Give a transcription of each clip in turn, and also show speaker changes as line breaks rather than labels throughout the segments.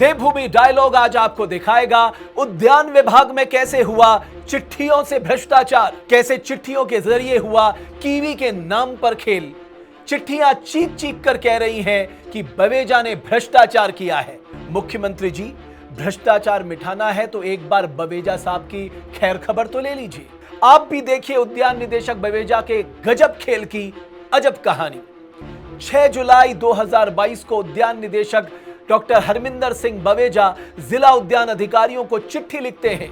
देवभूमि dialogue आज आपको दिखाएगा उद्यान विभाग में कैसे हुआ चिट्ठियों से भ्रष्टाचार, कैसे चिट्ठियों के जरिए हुआ कीवी के नाम पर खेल। चिट्ठियां चीख चीख कर कह रही हैं कि बवेजा ने भ्रष्टाचार किया है। मुख्यमंत्री जी, भ्रष्टाचार मिटाना है तो एक बार बवेजा साहब की खैर खबर तो ले लीजिए। आप भी देखिए उद्यान निदेशक बवेजा के गजब खेल की अजब कहानी। 6 जुलाई 2022 को उद्यान निदेशक डॉक्टर हरमिंदर सिंह बवेजा जिला उद्यान अधिकारियों को चिट्ठी लिखते हैं।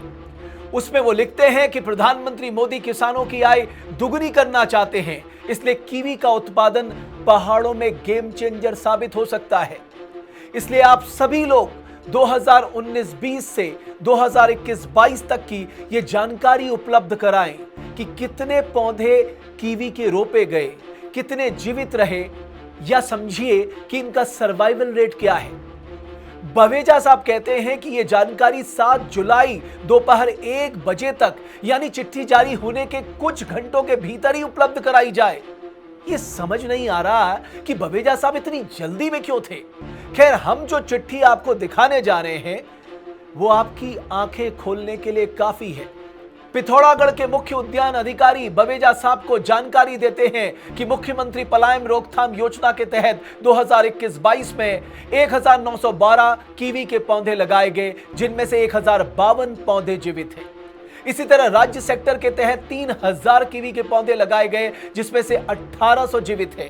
उसमें वो लिखते हैं कि प्रधानमंत्री मोदी किसानों की आय दुगनी करना चाहते हैं, इसलिए कीवी का उत्पादन पहाड़ों में गेम चेंजर साबित हो सकता है। इसलिए आप सभी लोग 2019-20 से 2021-22 तक की ये जानकारी उपलब्ध कराएं कि कितने पौधे कीवी के रोपे गए, कितने जीवित रहे, या समझिए कि इनका सर्वाइवल रेट क्या है। बवेजा साहब कहते हैं कि यह जानकारी 7 जुलाई दोपहर 1 बजे तक यानी चिट्ठी जारी होने के कुछ घंटों के भीतर ही उपलब्ध कराई जाए। यह समझ नहीं आ रहा कि बवेजा साहब इतनी जल्दी में क्यों थे। खैर, हम जो चिट्ठी आपको दिखाने जा रहे हैं वो आपकी आंखें खोलने के लिए काफी है। पिथौरागढ़ के मुख्य उद्यान अधिकारी बवेजा साहब को जानकारी देते हैं कि मुख्यमंत्री पलायन रोकथाम योजना के तहत 2021-22 में 1912 कीवी के पौधे लगाए गए, जिनमें से 1052 पौधे जीवित हैं। इसी तरह राज्य सेक्टर के तहत 3000 कीवी के पौधे लगाए गए, जिसमें से 1800 जीवित हैं।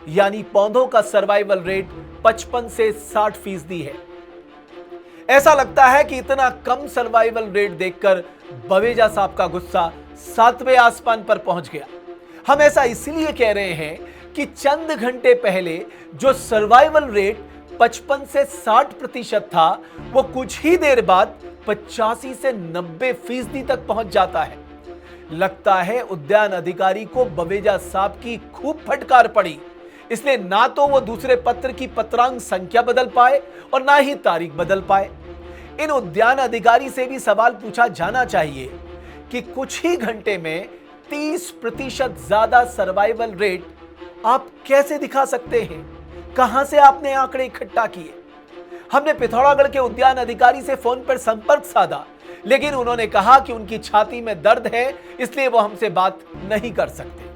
यानी पौधों का सर्वाइवल रेट 55 से 60% है। ऐसा लगता है कि इतना कम सर्वाइवल रेट देखकर बवेजा साहब का गुस्सा 7वें आसमान पर पहुंच गया। हम ऐसा इसलिए कह रहे हैं कि चंद घंटे पहले जो सर्वाइवल रेट 55 से 60% था, वो कुछ ही देर बाद 85 से 90% तक पहुंच जाता है। लगता है उद्यान अधिकारी को बवेजा साहब की खूब फटकार पड़ी, इसलिए ना तो वो दूसरे पत्र की पत्रांक संख्या बदल पाए और ना ही तारीख बदल पाए। इन उद्यान अधिकारी से भी सवाल पूछा जाना चाहिए कि कुछ ही घंटे में 30% ज्यादा सर्वाइवल रेट आप कैसे दिखा सकते हैं? कहां से आपने आंकड़े इकट्ठा किए? हमने पिथौरागढ़ के उद्यान अधिकारी से फोन पर संपर्क साधा, लेकिन उन्होंने कहा कि उनकी छाती में दर्द है, इसलिए वो हमसे बात नहीं कर सकते।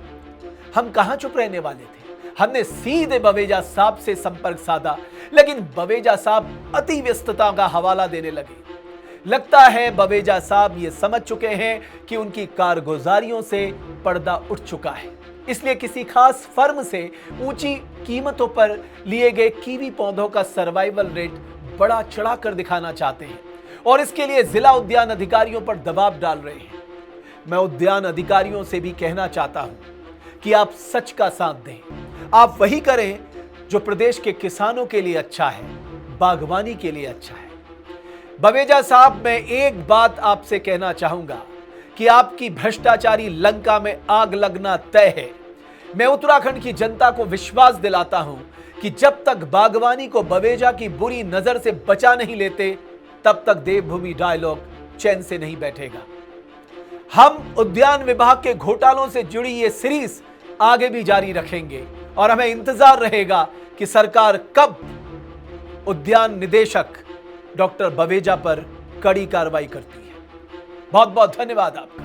हम कहां चुप रहने वाले थे। हमने सीधे बवेजा साहब से संपर्क साधा, लेकिन बवेजा साहब अति व्यस्तता का हवाला देने लगे। लगता है बवेजा साहब ये समझ चुके हैं कि उनकी कारगुजारियों से पर्दा उठ चुका है, इसलिए किसी खास फर्म से ऊंची कीमतों पर लिए गए कीवी पौधों का सर्वाइवल रेट बड़ा चढ़ाकर दिखाना चाहते हैं और इसके लिए जिला उद्यान अधिकारियों पर दबाव डाल रहे हैं। मैं उद्यान अधिकारियों से भी कहना चाहता हूं कि आप सच का साथ दें। आप वही करें जो प्रदेश के किसानों के लिए अच्छा है, बागवानी के लिए अच्छा है। बवेजा साहब, मैं एक बात आपसे कहना चाहूंगा कि आपकी भ्रष्टाचारी लंका में आग लगना तय है। मैं उत्तराखंड की जनता को विश्वास दिलाता हूं कि जब तक बागवानी को बवेजा की बुरी नजर से बचा नहीं लेते, तब तक देवभूमि डायलॉग चैन से नहीं बैठेगा। हम उद्यान विभाग के घोटालों से जुड़ी ये सीरीज आगे भी जारी रखेंगे और हमें इंतजार रहेगा कि सरकार कब उद्यान निदेशक डॉक्टर बवेजा पर कड़ी कार्रवाई करती है। बहुत बहुत धन्यवाद आपका।